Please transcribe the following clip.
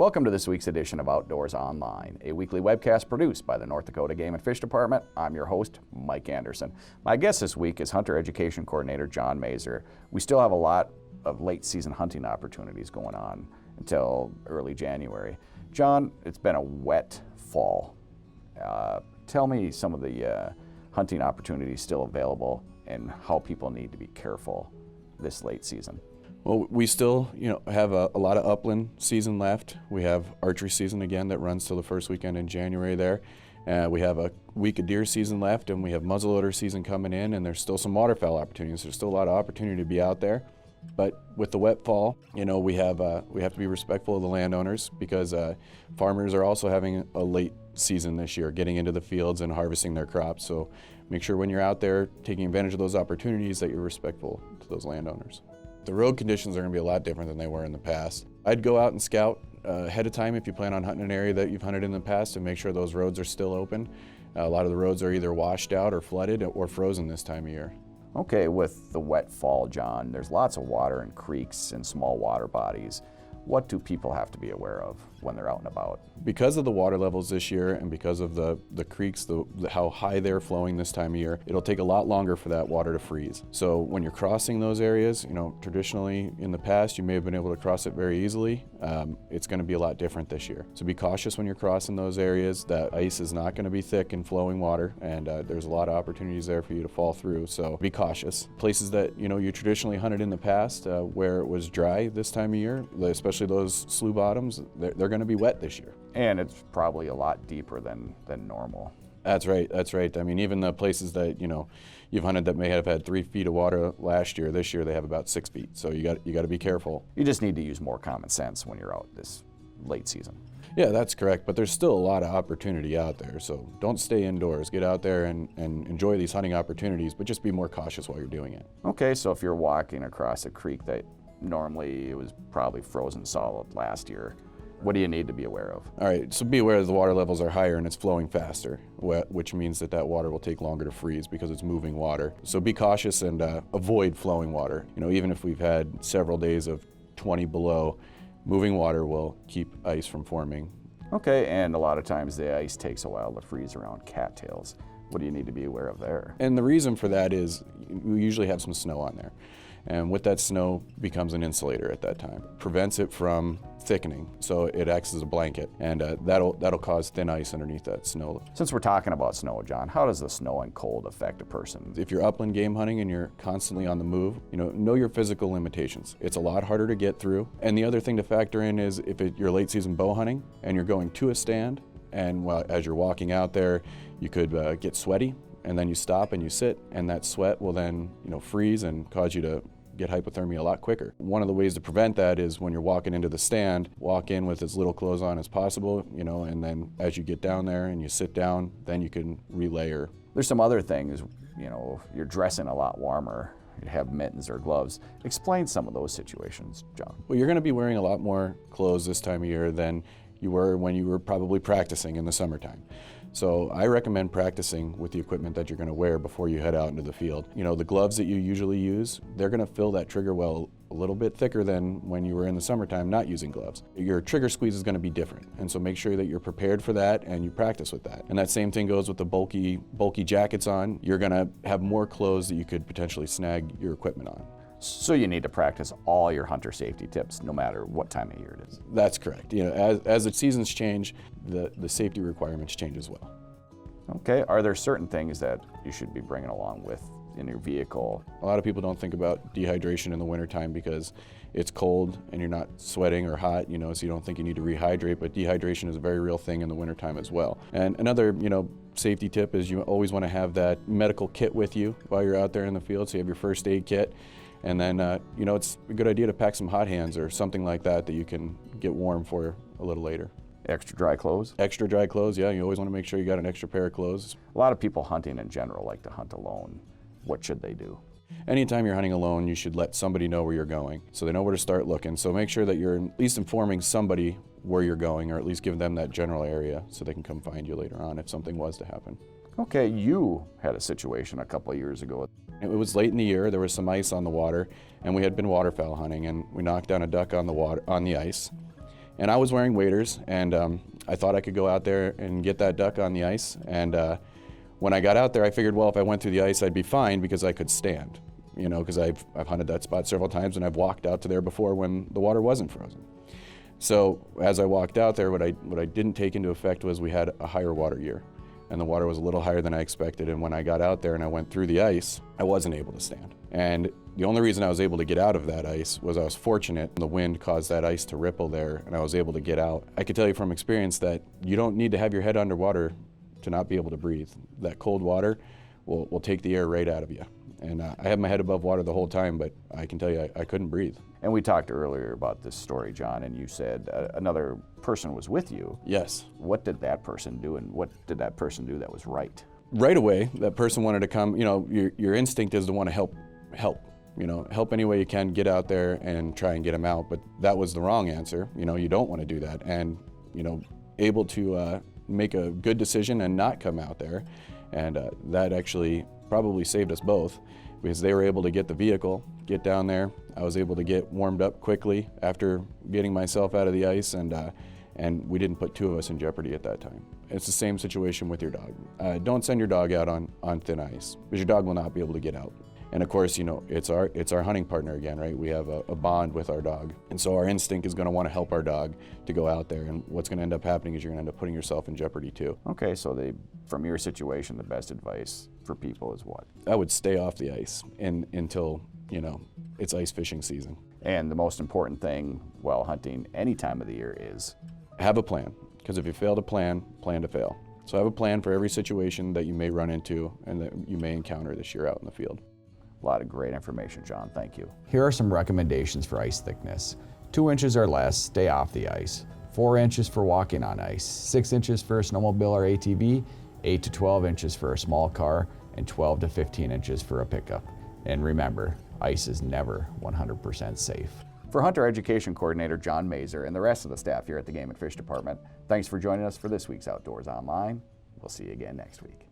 Welcome to this week's edition of Outdoors Online, a weekly webcast produced by the North Dakota Game and Fish Department. I'm your host, Mike Anderson. My guest this week is Hunter Education Coordinator John Mazur. We still have a lot of late season hunting opportunities going on until early January. John, it's been a wet fall. Tell me some of the hunting opportunities still available and how people need to be careful this late season. Well, we still, have a lot of upland season left. We have archery season again that runs till the first weekend in January there. We have a week of deer season left, and we have muzzleloader season coming in, and there's still some waterfowl opportunities. There's still a lot of opportunity to be out there. But with the wet fall, we have to be respectful of the landowners because farmers are also having a late season this year, getting into the fields and harvesting their crops. So make sure when you're out there taking advantage of those opportunities that you're respectful to those landowners. The road conditions are going to be a lot different than they were in the past. I'd go out and scout ahead of time if you plan on hunting an area that you've hunted in the past and make sure those roads are still open. A lot of the roads are either washed out or flooded or frozen this time of year. Okay, with the wet fall, John, there's lots of water in creeks and small water bodies. What do people have to be aware of when they're out and about? Because of the water levels this year and because of the creeks, how high they're flowing this time of year, it'll take a lot longer for that water to freeze. So when you're crossing those areas, traditionally in the past you may have been able to cross it very easily. It's going to be a lot different this year. So be cautious when you're crossing those areas. That ice is not going to be thick and flowing water, and there's a lot of opportunities there for you to fall through. So be cautious. Places that you traditionally hunted in the past where it was dry this time of year, especially those slough bottoms, they're going to be wet this year. And it's probably a lot deeper than normal. That's right. I mean, even the places that you've hunted that may have had 3 feet of water last year, this year they have about 6 feet. So you got to be careful. You just need to use more common sense when you're out this late season. Yeah, that's correct. But there's still a lot of opportunity out there. So don't stay indoors. Get out there and enjoy these hunting opportunities, but just be more cautious while you're doing it. Okay, so if you're walking across a creek that normally it was probably frozen solid last year, what do you need to be aware of? All right, so be aware that the water levels are higher and it's flowing faster, which means that water will take longer to freeze because it's moving water. So be cautious and avoid flowing water. Even if we've had several days of 20 below, moving water will keep ice from forming. Okay, and a lot of times the ice takes a while to freeze around cattails. What do you need to be aware of there? And the reason for that is we usually have some snow on there. And with that snow becomes an insulator at that time. Prevents it from thickening, so it acts as a blanket, and that'll cause thin ice underneath that snow. Since we're talking about snow, John, how does the snow and cold affect a person? If you're upland game hunting and you're constantly on the move, know your physical limitations. It's a lot harder to get through. And the other thing to factor in is if you're late season bow hunting and you're going to a stand, and as you're walking out there, you could get sweaty, and then you stop and you sit, and that sweat will then freeze and cause you to get hypothermia a lot quicker. One of the ways to prevent that is when you're walking into the stand, walk in with as little clothes on as possible, and then as you get down there and you sit down, then you can relayer. There's some other things, you're dressing a lot warmer, you have mittens or gloves. Explain some of those situations, John. Well, you're going to be wearing a lot more clothes this time of year than you were when you were probably practicing in the summertime. So I recommend practicing with the equipment that you're going to wear before you head out into the field. The gloves that you usually use, they're going to fill that trigger well a little bit thicker than when you were in the summertime not using gloves. Your trigger squeeze is going to be different, and so make sure that you're prepared for that and you practice with that. And that same thing goes with the bulky jackets on. You're going to have more clothes that you could potentially snag your equipment on. So you need to practice all your hunter safety tips no matter what time of year it is. That's correct. As the seasons change, the safety requirements change as well. Okay, are there certain things that you should be bringing along with in your vehicle? A lot of people don't think about dehydration in the wintertime because it's cold and you're not sweating or hot, so you don't think you need to rehydrate, but dehydration is a very real thing in the wintertime as well. And another, safety tip is you always want to have that medical kit with you while you're out there in the field, so you have your first aid kit. And then, it's a good idea to pack some hot hands or something like that you can get warm for a little later. Extra dry clothes? Extra dry clothes, yeah. You always want to make sure you got an extra pair of clothes. A lot of people hunting in general like to hunt alone. What should they do? Anytime you're hunting alone, you should let somebody know where you're going so they know where to start looking. So make sure that you're at least informing somebody where you're going, or at least give them that general area so they can come find you later on if something was to happen. Okay, you had a situation a couple of years ago. It was late in the year, there was some ice on the water, and we had been waterfowl hunting, and we knocked down a duck on the ice. And I was wearing waders, and I thought I could go out there and get that duck on the ice. And when I got out there, I figured, well, if I went through the ice, I'd be fine because I could stand. You know, because I've hunted that spot several times, and I've walked out to there before when the water wasn't frozen. So as I walked out there, what I didn't take into effect was we had a higher water year, and the water was a little higher than I expected. And when I got out there and I went through the ice, I wasn't able to stand. And the only reason I was able to get out of that ice was I was fortunate. The wind caused that ice to ripple there, and I was able to get out. I could tell you from experience that you don't need to have your head underwater to not be able to breathe. That cold water will take the air right out of you. And I had my head above water the whole time, but I can tell you I couldn't breathe. And we talked earlier about this story, John, and you said another person was with you. Yes. What did that person do, and what did that person do that was right? Right away, that person wanted to come. You know, your instinct is to want to help. You know, help any way you can, get out there and try and get them out. But that was the wrong answer. You know, you don't want to do that. And, you know, able to make a good decision and not come out there. And that actually probably saved us both, because they were able to get the vehicle, get down there. I was able to get warmed up quickly after getting myself out of the ice, and we didn't put two of us in jeopardy at that time. It's the same situation with your dog. Don't send your dog out on thin ice, because your dog will not be able to get out. And of course, you know, it's our hunting partner again, right? We have a bond with our dog. And so our instinct is going to want to help our dog to go out there. And what's going to end up happening is you're going to end up putting yourself in jeopardy too. Okay, so from your situation, the best advice for people is what? I would stay off the ice until, you know, it's ice fishing season. And the most important thing while hunting any time of the year is? Have a plan, because if you fail to plan to fail. So have a plan for every situation that you may run into and that you may encounter this year out in the field. A lot of great information, John. Thank you. Here are some recommendations for ice thickness. 2 inches or less, stay off the ice. 4 inches for walking on ice. 6 inches for a snowmobile or ATV. 8 to 12 inches for a small car. And 12 to 15 inches for a pickup. And remember, ice is never 100% safe. For Hunter Education Coordinator John Mazur and the rest of the staff here at the Game and Fish Department, thanks for joining us for this week's Outdoors Online. We'll see you again next week.